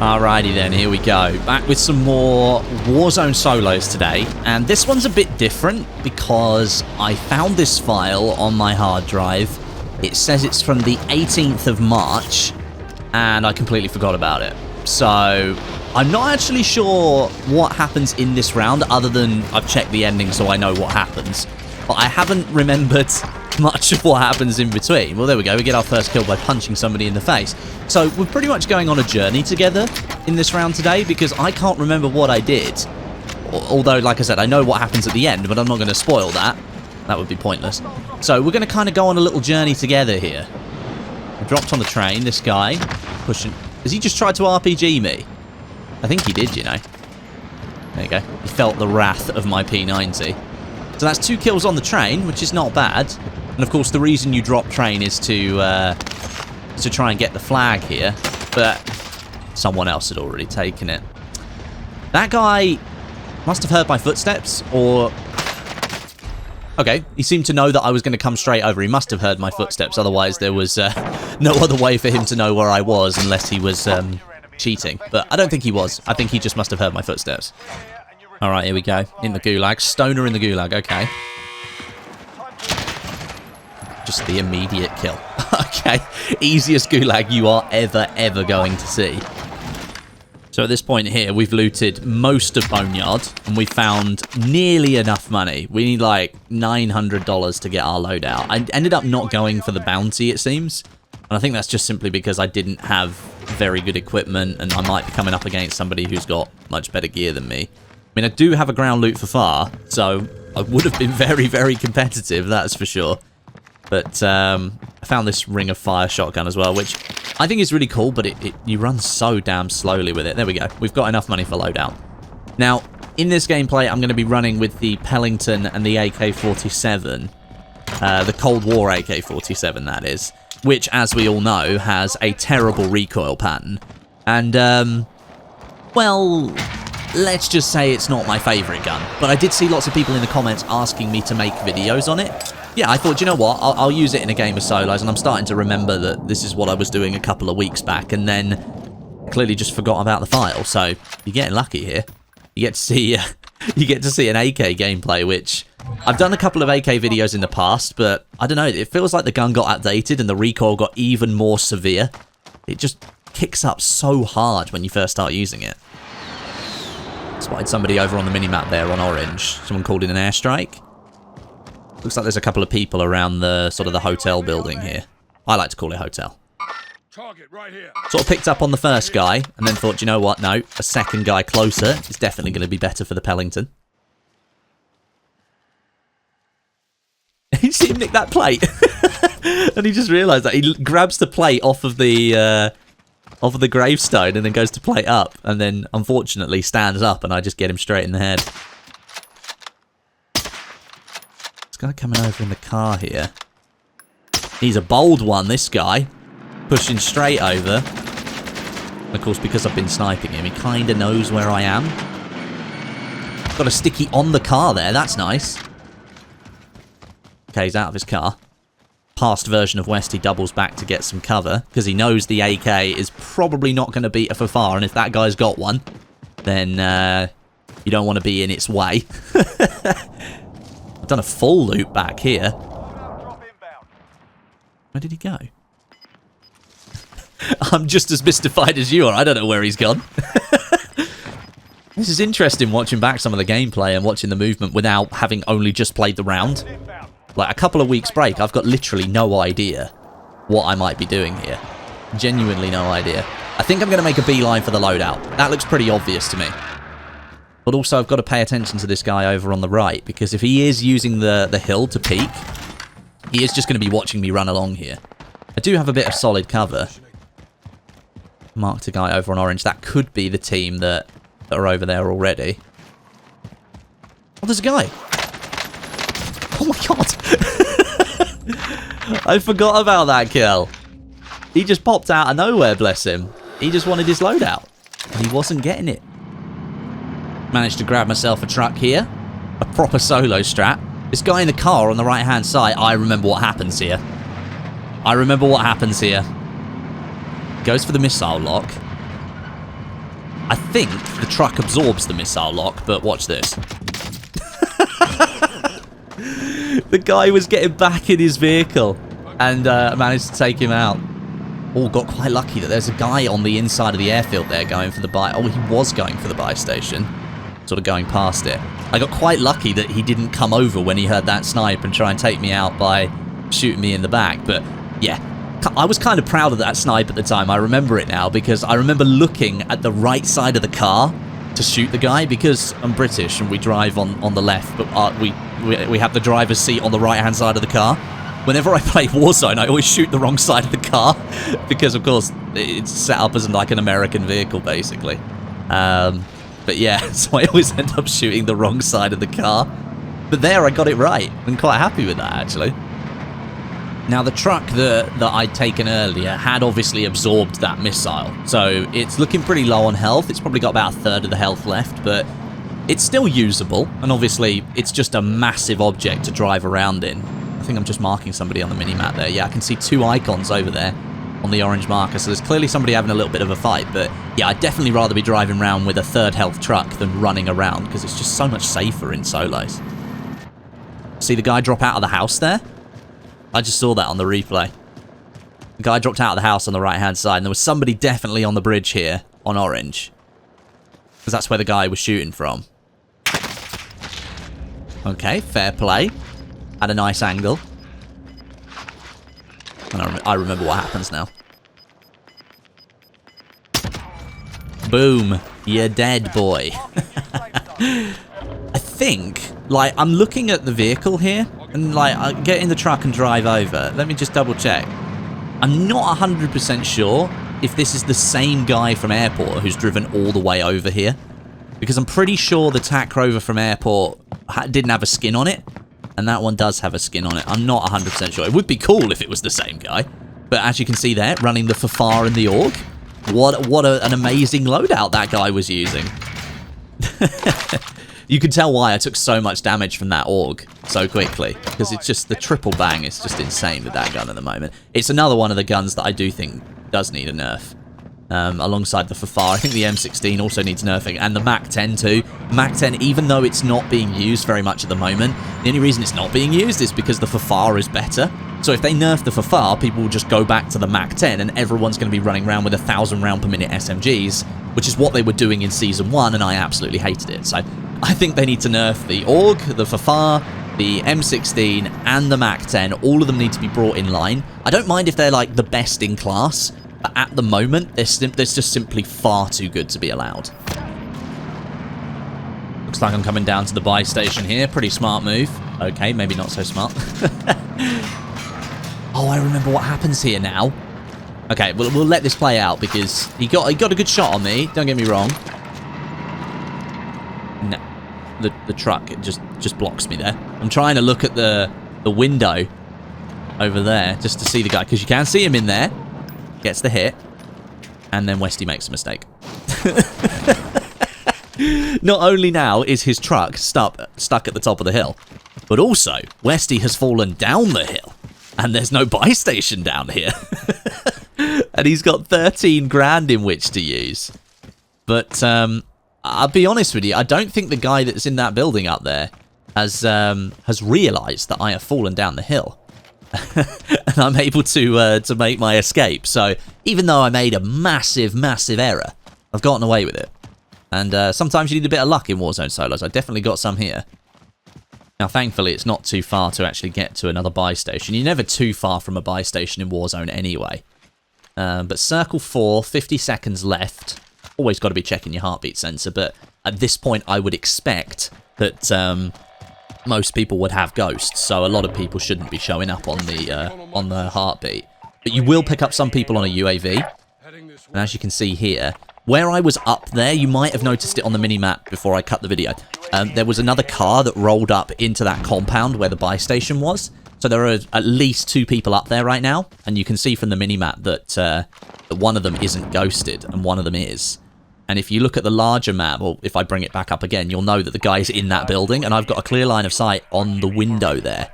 Alrighty then, here we go. Back with some more Warzone solos today. And this one's a bit different because I found this file on my hard drive. It says it's from the 18th of March, and I completely forgot about it. So, I'm not actually sure what happens in this round, other than I've checked the ending so I know what happens. But I haven't remembered much of what happens in between. Well, there we go. We get our first kill by punching somebody in the face. So, we're pretty much going on a journey together in this round today, because I can't remember what I did. Although, like I said, I know what happens at the end, but I'm not going to spoil that. That would be pointless. So, we're going to kind of go on a little journey together here. I dropped on the train, this guy, pushing... Has he just tried to RPG me? I think he did, you know. There you go. He felt the wrath of my P90. So that's 2 kills on the train, which is not bad. And of course, the reason you drop train is to try and get the flag here. But someone else had already taken it. That guy must have heard my footsteps, or... Okay, he seemed to know that I was going to come straight over. He must have heard my footsteps, otherwise there was no other way for him to know where I was unless he was cheating. But I don't think he was. I think he just must have heard my footsteps. Alright, here we go. In the Gulag. Stoner in the Gulag, okay. Just the immediate kill. Okay, easiest Gulag you are ever going to see. So at this point here, we've looted most of Boneyard, and we found nearly enough money. We need like $900 to get our loadout. I ended up not going for the bounty, it seems. And I think that's just simply because I didn't have very good equipment, and I might be coming up against somebody who's got much better gear than me. I mean, I do have a ground loot for far, so I would have been very competitive, that's for sure. But I found this Ring of Fire shotgun as well, which I think is really cool, but you run so damn slowly with it. There we go. We've got enough money for loadout. Now, in this gameplay, I'm going to be running with the Pellington and the AK47. The Cold War AK47, that is. Which, as we all know, has a terrible recoil pattern. And, well, let's just say it's not my favourite gun. But I did see lots of people in the comments asking me to make videos on it. Yeah, I thought, you know what, I'll use it in a game of solos, and I'm starting to remember that this is what I was doing a couple of weeks back, and then clearly just forgot about the file, so you're getting lucky here. You get to see an AK gameplay, which I've done a couple of AK videos in the past, but I don't know, it feels like the gun got outdated and the recoil got even more severe. It just kicks up so hard when you first start using it. Spotted somebody over on the minimap there on orange. Someone called in an airstrike. Looks like there's a couple of people around the sort of the hotel building here. I like to call it hotel. Target right here. Sort of picked up on the first guy and then thought, you know what, no, a second guy closer is definitely going to be better for the Pellington. You see him nick that plate? And he just realised that. He grabs the plate off of the gravestone and then goes to plate up, and then unfortunately stands up, and I just get him straight in the head. Guy coming over in the car here. He's a bold one, this guy. Pushing straight over. Of course, because I've been sniping him, he kind of knows where I am. Got a sticky on the car there, that's nice. Okay, he's out of his car. Past version of Westie doubles back to get some cover, because he knows the AK is probably not going to beat a FFAR, and if that guy's got one, then you don't want to be in its way. I've done a full loop back here. Where did he go? I'm just as mystified as you are. I don't know where he's gone. This is interesting, watching back some of the gameplay and watching the movement without having only just played the round. Like, a couple of weeks break, I've got literally no idea what I might be doing here. Genuinely no idea. I think I'm going to make a beeline for the loadout. That looks pretty obvious to me. But also, I've got to pay attention to this guy over on the right, because if he is using the hill to peek, he is just going to be watching me run along here. I do have a bit of solid cover. Marked a guy over on orange. That could be the team that are over there already. Oh, there's a guy. Oh my god. I forgot about that kill. He just popped out of nowhere, bless him. He just wanted his loadout, and he wasn't getting it. Managed to grab myself a truck here. A proper solo strat. This guy in the car on the right-hand side, I remember what happens here. Goes for the missile lock. I think the truck absorbs the missile lock, but watch this. The guy was getting back in his vehicle and managed to take him out. Oh, got quite lucky that there's a guy on the inside of the airfield there going for the buy. Oh, he was going for the buy station, sort of going past it. I got quite lucky that he didn't come over when he heard that snipe and try and take me out by shooting me in the back. But yeah, I was kind of proud of that snipe at the time. I remember it now because I remember looking at the right side of the car to shoot the guy because I'm British and we drive on the left, but we have the driver's seat on the right-hand side of the car. Whenever I play Warzone, I always shoot the wrong side of the car because, of course, it's set up as like an American vehicle, basically. But yeah, so I always end up shooting the wrong side of the car. But there, I got it right. I'm quite happy with that, actually. Now, the truck that I'd taken earlier had obviously absorbed that missile. So it's looking pretty low on health. It's probably got about a third of the health left, but it's still usable. And obviously, it's just a massive object to drive around in. I think I'm just marking somebody on the mini-map there. Yeah, I can see 2 icons over there on the orange marker. So there's clearly somebody having a little bit of a fight. But yeah, I'd definitely rather be driving around with a third health truck than running around because it's just so much safer in solos. See the guy drop out of the house there? I just saw that on the replay. The guy dropped out of the house on the right-hand side, and there was somebody definitely on the bridge here on orange. Because that's where the guy was shooting from. Okay, fair play. At a nice angle. And I remember what happens now. Boom. You're dead, boy. I think, like, I'm looking at the vehicle here. And, like, I get in the truck and drive over. Let me just double check. I'm not 100% sure if this is the same guy from Airport who's driven all the way over here. Because I'm pretty sure the TAC Rover from Airport didn't have a skin on it. And that one does have a skin on it. I'm not 100% sure. It would be cool if it was the same guy. But as you can see there, running the Fafar and the AUG. What an amazing loadout that guy was using. You can tell why I took so much damage from that AUG so quickly. Because it's just, the triple bang is just insane with that gun at the moment. It's another one of the guns that I do think does need a nerf. Alongside the Fafar. I think the M16 also needs nerfing, and the MAC-10 too. MAC-10, even though it's not being used very much at the moment, the only reason it's not being used is because the Fafar is better. So if they nerf the Fafar, people will just go back to the MAC-10, and everyone's going to be running around with 1,000 round per minute SMGs, which is what they were doing in Season 1, and I absolutely hated it. So I think they need to nerf the AUG, the Fafar, the M16, and the MAC-10. All of them need to be brought in line. I don't mind if they're like the best in class, but at the moment, they're just simply far too good to be allowed. Looks like I'm coming down to the buy station here. Pretty smart move. Okay, maybe not so smart. Oh, I remember what happens here now. Okay, we'll let this play out because he got a good shot on me. Don't get me wrong. No, the truck it just blocks me there. I'm trying to look at the window over there just to see the guy because you can see him in there. Gets the hit, and then Westie makes a mistake. Not only now is his truck stuck at the top of the hill, but also Westie has fallen down the hill, and there's no buy station down here. And he's got 13 grand in which to use. But I'll be honest with you, I don't think the guy that's in that building up there has realised that I have fallen down the hill. And I'm able to make my escape. So even though I made a massive, massive error, I've gotten away with it. And sometimes you need a bit of luck in Warzone solos. I definitely got some here. Now, thankfully, it's not too far to actually get to another buy station. You're never too far from a buy station in Warzone anyway. But Circle 4, 50 seconds left. Always got to be checking your heartbeat sensor. But at this point, I would expect that most people would have ghosts, so a lot of people shouldn't be showing up on the heartbeat. But you will pick up some people on a UAV, and as you can see here, where I was up there, you might have noticed it on the mini-map before I cut the video. There was another car that rolled up into that compound where the buy station was, so there are at least 2 people up there right now, and you can see from the mini-map that one of them isn't ghosted, and one of them is. And if you look at the larger map, or if I bring it back up again, you'll know that the guy's in that building, and I've got a clear line of sight on the window there.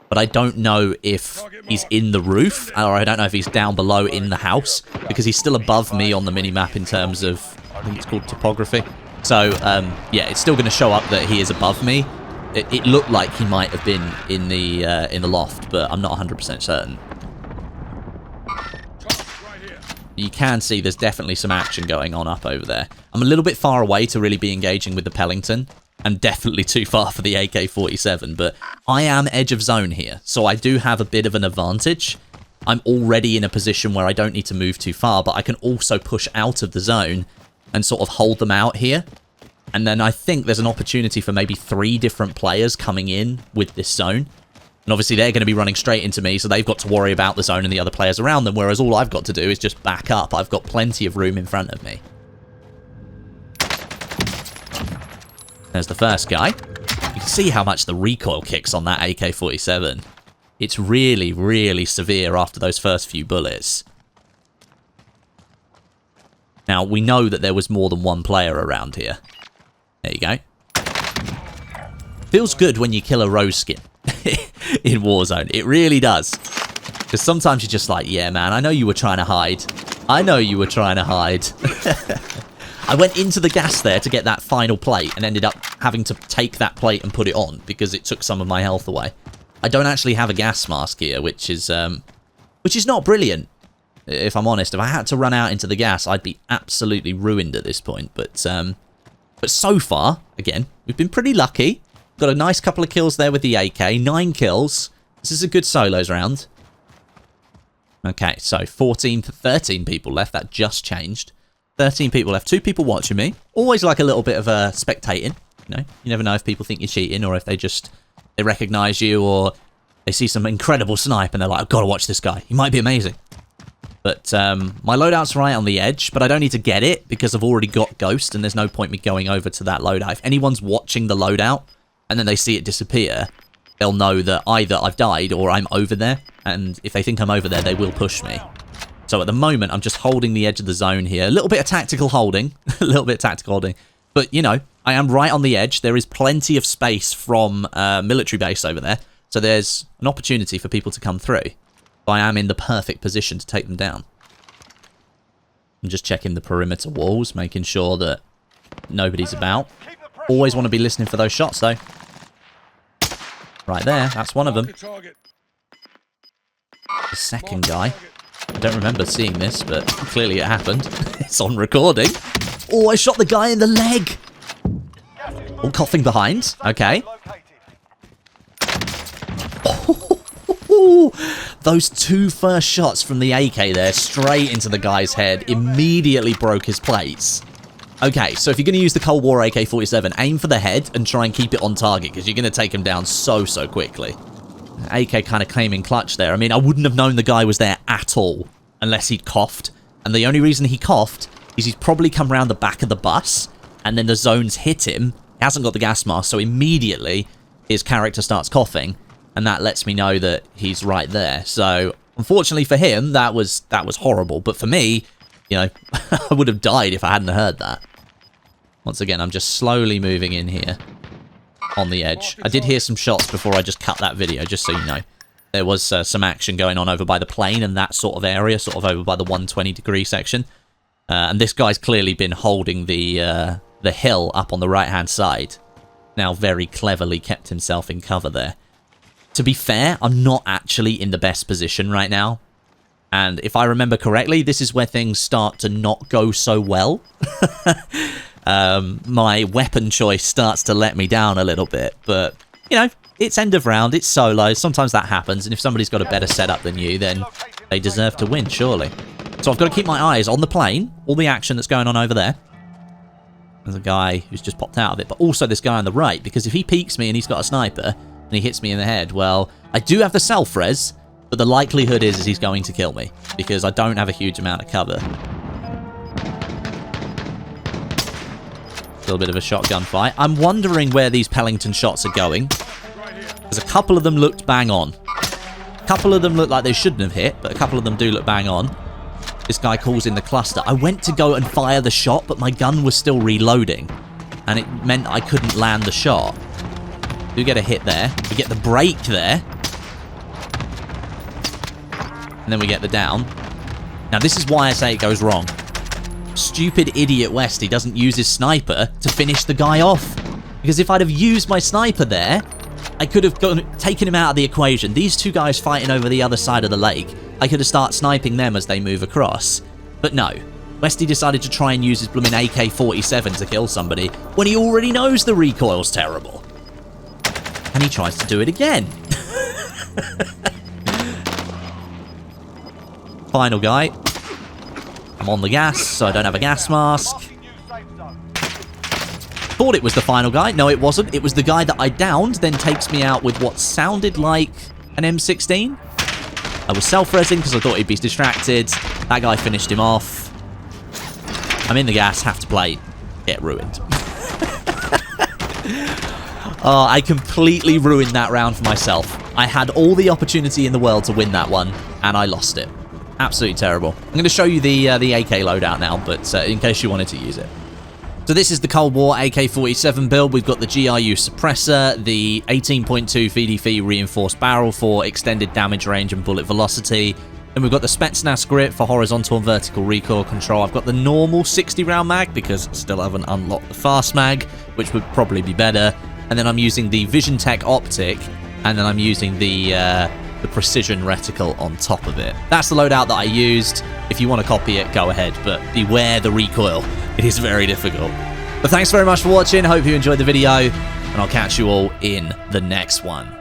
But I don't know if he's in the roof, or I don't know if he's down below in the house, because he's still above me on the mini-map in terms of think it's called topography. So, yeah, it's still going to show up that he is above me. It looked like he might have been in the loft, but I'm not 100% certain. You can see there's definitely some action going on up over there. I'm a little bit far away to really be engaging with the Pellington. I'm definitely too far for the AK-47, but I am edge of zone here, so I do have a bit of an advantage. I'm already in a position where I don't need to move too far, but I can also push out of the zone and sort of hold them out here. And then I think there's an opportunity for maybe 3 different players coming in with this zone. And obviously they're going to be running straight into me, so they've got to worry about the zone and the other players around them, whereas all I've got to do is just back up. I've got plenty of room in front of me. There's the first guy. You can see how much the recoil kicks on that AK-47. It's really, really severe after those first few bullets. Now, we know that there was more than one player around here. There you go. Feels good when you kill a rose skin in Warzone. It really does. Because sometimes you're just like, yeah, man, I know you were trying to hide. I know you were trying to hide. I went into the gas there to get that final plate and ended up having to take that plate and put it on because it took some of my health away. I don't actually have a gas mask here, which is not brilliant, if I'm honest. If I had to run out into the gas, I'd be absolutely ruined at this point. But so far, again, we've been pretty lucky. Got a nice couple of kills there with the AK. 9 kills. This is a good solos round. Okay, so 13 people left. That just changed. 13 people left. 2 people watching me. Always like a little bit of spectating. You know, you never know if people think you're cheating or if they recognise you or they see some incredible snipe and they're like, I've got to watch this guy. He might be amazing. But my loadout's right on the edge, but I don't need to get it because I've already got Ghost and there's no point me going over to that loadout. If anyone's watching the loadout and then they see it disappear, they'll know that either I've died or I'm over there. And if they think I'm over there, they will push me. So at the moment, I'm just holding the edge of the zone here. A little bit of tactical holding. A little bit of tactical holding. But, you know, I am right on the edge. There is plenty of space from military base over there. So there's an opportunity for people to come through. I am in the perfect position to take them down. I'm just checking the perimeter walls, making sure that nobody's about. Always want to be listening for those shots, though. Right there, that's one of them. The second guy. I don't remember seeing this, but clearly it happened. It's on recording. Oh, I shot the guy in the leg. Oh, coughing behind. Okay. Oh, those 2 first shots from the AK there, straight into the guy's head, immediately broke his plates. Okay, so if you're going to use the Cold War AK-47, aim for the head and try and keep it on target, because you're going to take him down so quickly. AK kind of came in clutch there. I mean, I wouldn't have known the guy was there at all unless he'd coughed. And the only reason he coughed is he's probably come around the back of the bus and then the zone's hit him. He hasn't got the gas mask, so immediately his character starts coughing. And that lets me know that he's right there. So, unfortunately for him, that was horrible. But for me, you know, I would have died if I hadn't heard that. Once again, I'm just slowly moving in here on the edge. I did hear some shots before I just cut that video, just so you know. There was some action going on over by the plane and that sort of area, sort of over by the 120-degree section. And this guy's clearly been holding the hill up on the right-hand side. Now very cleverly kept himself in cover there. To be fair, I'm not actually in the best position right now. And if I remember correctly, this is where things start to not go so well. My weapon choice starts to let me down a little bit. But, you know, it's end of round, it's solo. Sometimes that happens. And if somebody's got a better setup than you, then they deserve to win, surely. So I've got to keep my eyes on the plane. All the action that's going on over there. There's a guy who's just popped out of it. But also this guy on the right. Because if he peeks me and he's got a sniper and he hits me in the head, well, I do have the self-res. But the likelihood is he's going to kill me. Because I don't have a huge amount of cover. Still a bit of a shotgun fight. I'm wondering where these Pellington shots are going. Because a couple of them looked bang on. A couple of them look like they shouldn't have hit. But a couple of them do look bang on. This guy calls in the cluster. I went to go and fire the shot, but my gun was still reloading. And it meant I couldn't land the shot. Do get a hit there. We get the break there. And then we get the down. Now, this is why I say it goes wrong. stupid idiot Westie doesn't use his sniper to finish the guy off. Because if I'd have used my sniper there, I could have taken him out of the equation. These two guys fighting over the other side of the lake, I could have started sniping them as they move across. But no, Westie decided to try and use his blooming AK47 to kill somebody when he already knows the recoil's terrible. And he tries to do it again. Final guy. I'm on the gas, so I don't have a gas mask. Thought it was the final guy. No, it wasn't. It was the guy that I downed, then takes me out with what sounded like an M16. I was self-resing because I thought he'd be distracted. That guy finished him off. I'm in the gas, have to play. Get ruined. Oh, I completely ruined that round for myself. I had all the opportunity in the world to win that one, and I lost it. Absolutely terrible. I'm going to show you the AK loadout now, but in case you wanted to use it. So this is the Cold War AK47 build. We've got the GRU suppressor, the 18.2 VDV reinforced barrel for extended damage range and bullet velocity. Then we've got the Spetsnaz grip for horizontal and vertical recoil control. I've got the normal 60-round mag because I still haven't unlocked the fast mag, which would probably be better. And then I'm using the Vision Tech optic, and then I'm using the precision reticle on top of it. That's the loadout that I used. If you want to copy it, go ahead, but beware the recoil. It is very difficult. But thanks very much for watching. Hope you enjoyed the video, and I'll catch you all in the next one.